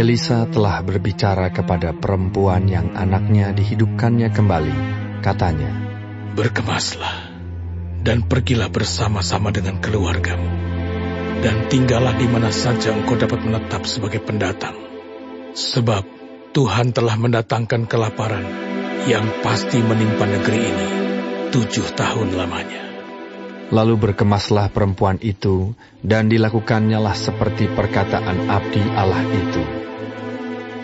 Elisa telah berbicara kepada perempuan yang anaknya dihidupkannya kembali. Katanya, "Berkemaslah dan pergilah bersama-sama dengan keluargamu, dan tinggallah di mana saja engkau dapat menetap sebagai pendatang. Sebab Tuhan telah mendatangkan kelaparan yang pasti menimpa negeri ini 7 tahun lamanya." Lalu berkemaslah perempuan itu, dan dilakukannya seperti perkataan abdi Allah itu.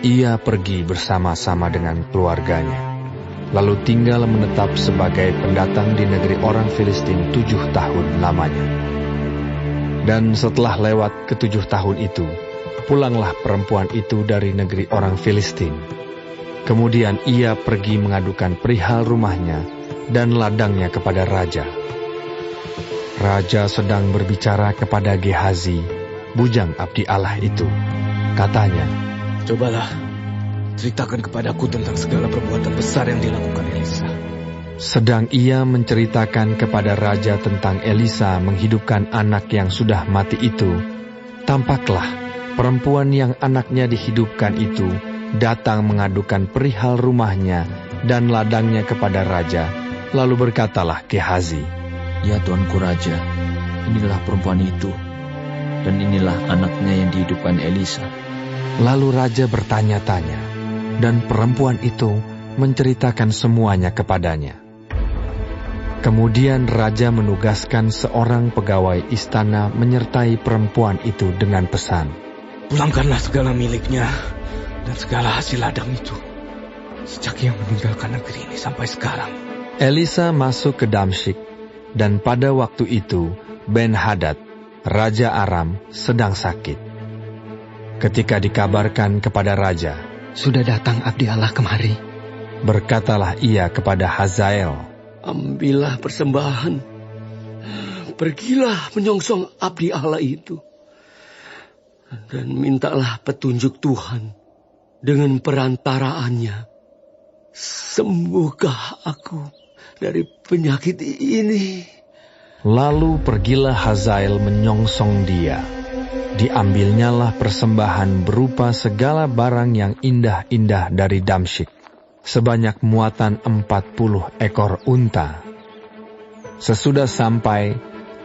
Ia pergi bersama-sama dengan keluarganya, lalu tinggal menetap sebagai pendatang di negeri orang Filistin 7 tahun lamanya. Dan setelah lewat ke-7 tahun itu, pulanglah perempuan itu dari negeri orang Filistin. Kemudian ia pergi mengadukan perihal rumahnya dan ladangnya kepada raja. Raja sedang berbicara kepada Gehazi, bujang abdi Allah itu. Katanya, "Cobalah, ceritakan kepadaku tentang segala perbuatan besar yang dilakukan Elisa." Sedang ia menceritakan kepada raja tentang Elisa menghidupkan anak yang sudah mati itu, tampaklah perempuan yang anaknya dihidupkan itu datang mengadukan perihal rumahnya dan ladangnya kepada raja. Lalu berkatalah Gehazi, "Ya Tuanku Raja, inilah perempuan itu, dan inilah anaknya yang dihidupkan Elisa." Lalu raja bertanya-tanya, dan perempuan itu menceritakan semuanya kepadanya. Kemudian raja menugaskan seorang pegawai istana menyertai perempuan itu dengan pesan, "Pulangkanlah segala miliknya dan segala hasil ladang itu, sejak ia meninggalkan negeri ini sampai sekarang." Elisa masuk ke Damsyik, dan pada waktu itu Ben-Hadad, Raja Aram, sedang sakit. Ketika dikabarkan kepada raja, "Sudah datang abdi Allah kemari," berkatalah ia kepada Hazael, "Ambillah persembahan, pergilah menyongsong abdi Allah itu, dan mintalah petunjuk Tuhan dengan perantaraannya. Sembuhkah aku dari penyakit ini?" Lalu pergilah Hazael menyongsong dia. Diambilnyalah persembahan berupa segala barang yang indah-indah dari Damsyik, sebanyak muatan 40 ekor unta. Sesudah sampai,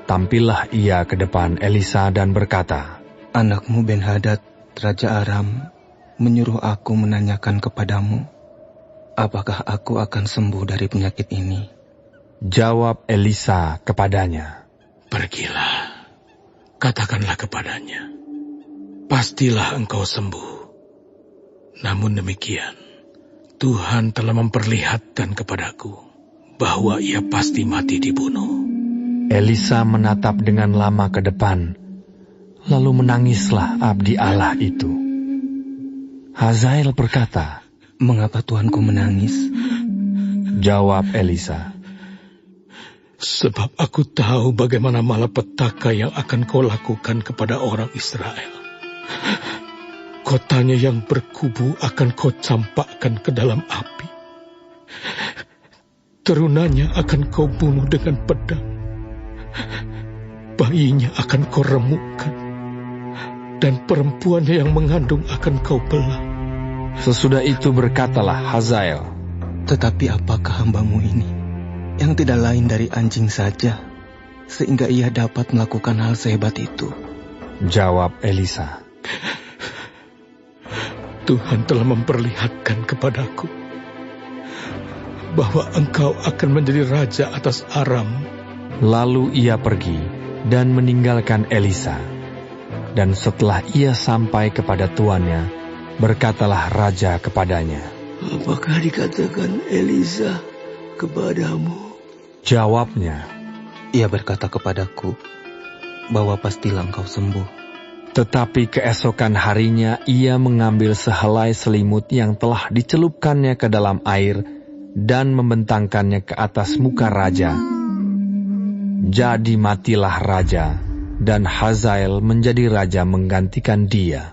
tampillah ia ke depan Elisa dan berkata, "Anakmu Ben-Hadad, Raja Aram, menyuruh aku menanyakan kepadamu, apakah aku akan sembuh dari penyakit ini?" Jawab Elisa kepadanya, "Pergilah, katakanlah kepadanya, pastilah engkau sembuh. Namun demikian, Tuhan telah memperlihatkan kepadaku bahwa ia pasti mati dibunuh." Elisa menatap dengan lama ke depan, lalu menangislah abdi Allah itu. Hazael berkata, "Mengapa Tuanku menangis?" Jawab Elisa, "Sebab aku tahu bagaimana malapetaka yang akan kau lakukan kepada orang Israel. Kotanya yang berkubu akan kau campakkan ke dalam api. Terunanya akan kau bunuh dengan pedang. Bayinya akan kau remukkan, dan perempuannya yang mengandung akan kau belah." Sesudah itu berkatalah Hazael, "Tetapi apakah hambamu ini, yang tidak lain dari anjing saja, sehingga ia dapat melakukan hal sehebat itu?" Jawab Elisa, "Tuhan telah memperlihatkan kepadaku bahwa engkau akan menjadi raja atas Aram." Lalu ia pergi dan meninggalkan Elisa. Dan setelah ia sampai kepada tuannya, berkatalah raja kepadanya, "Apakah dikatakan Elisa kepadamu?" Jawabnya, "Ia berkata kepadaku bahwa pastilah engkau sembuh." Tetapi keesokan harinya ia mengambil sehelai selimut yang telah dicelupkannya ke dalam air dan membentangkannya ke atas muka raja. Jadi matilah raja, dan Hazael menjadi raja menggantikan dia.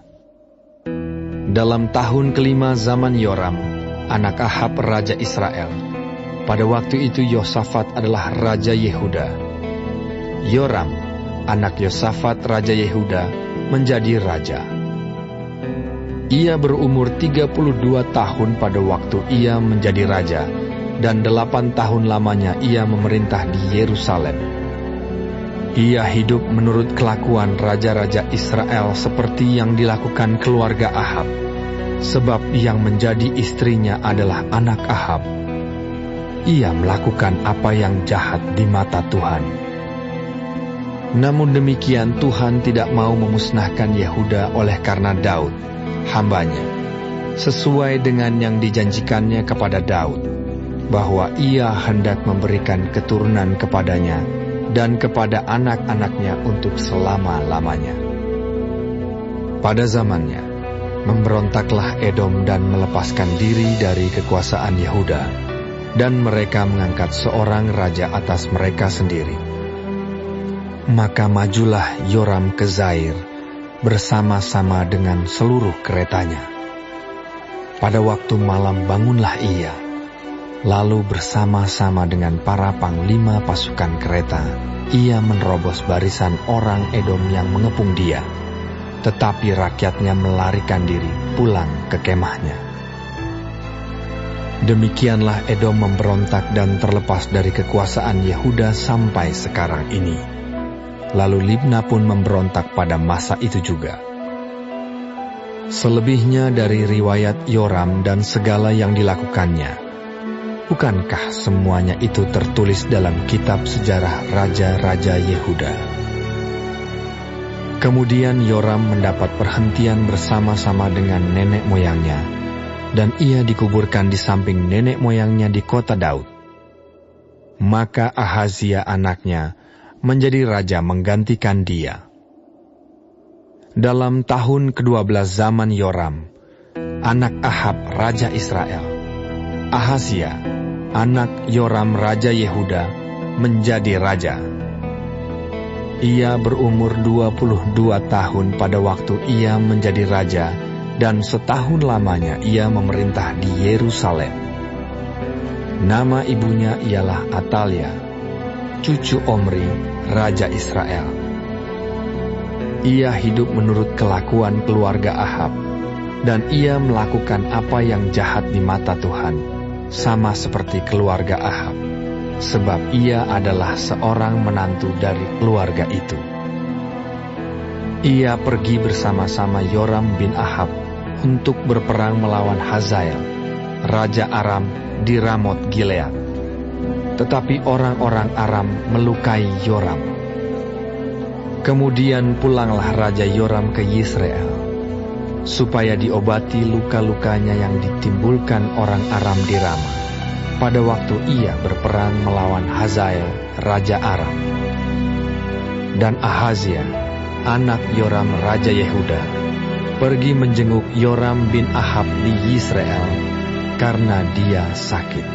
Dalam tahun kelima zaman Yoram, anak Ahab raja Israel, pada waktu itu Yosafat adalah raja Yehuda. Yoram, anak Yosafat raja Yehuda, menjadi raja. Ia berumur 32 tahun pada waktu ia menjadi raja, dan 8 tahun lamanya ia memerintah di Yerusalem. Ia hidup menurut kelakuan raja-raja Israel seperti yang dilakukan keluarga Ahab, sebab yang menjadi istrinya adalah anak Ahab. Ia melakukan apa yang jahat di mata Tuhan. Namun demikian Tuhan tidak mau memusnahkan Yehuda oleh karena Daud, hambanya, sesuai dengan yang dijanjikannya kepada Daud, bahwa ia hendak memberikan keturunan kepadanya dan kepada anak-anaknya untuk selama-lamanya. Pada zamannya, memberontaklah Edom dan melepaskan diri dari kekuasaan Yehuda, dan mereka mengangkat seorang raja atas mereka sendiri. Maka majulah Yoram ke Zair bersama-sama dengan seluruh keretanya. Pada waktu malam bangunlah ia, lalu bersama-sama dengan para panglima pasukan kereta, ia menerobos barisan orang Edom yang mengepung dia, tetapi rakyatnya melarikan diri pulang ke kemahnya. Demikianlah Edom memberontak dan terlepas dari kekuasaan Yehuda sampai sekarang ini. Lalu Libna pun memberontak pada masa itu juga. Selebihnya dari riwayat Yoram dan segala yang dilakukannya, bukankah semuanya itu tertulis dalam kitab sejarah raja-raja Yehuda? Kemudian Yoram mendapat perhentian bersama-sama dengan nenek moyangnya, dan ia dikuburkan di samping nenek moyangnya di kota Daud. Maka Ahazia anaknya menjadi raja menggantikan dia. Dalam tahun ke-12 zaman Yoram, anak Ahab raja Israel, Ahazia, anak Yoram raja Yehuda, menjadi raja. Ia berumur 22 tahun pada waktu ia menjadi raja, dan setahun lamanya ia memerintah di Yerusalem. Nama ibunya ialah Atalia, cucu Omri, raja Israel. Ia hidup menurut kelakuan keluarga Ahab, dan ia melakukan apa yang jahat di mata Tuhan, sama seperti keluarga Ahab, sebab ia adalah seorang menantu dari keluarga itu. Ia pergi bersama-sama Yoram bin Ahab untuk berperang melawan Hazael, raja Aram di Ramot Gilead. Tetapi orang-orang Aram melukai Yoram. Kemudian pulanglah Raja Yoram ke Yisrael, supaya diobati luka-lukanya yang ditimbulkan orang Aram di Rama, pada waktu ia berperang melawan Hazael, Raja Aram. Dan Ahazia, anak Yoram Raja Yehuda, pergi menjenguk Yoram bin Ahab di Yisrael, karena dia sakit.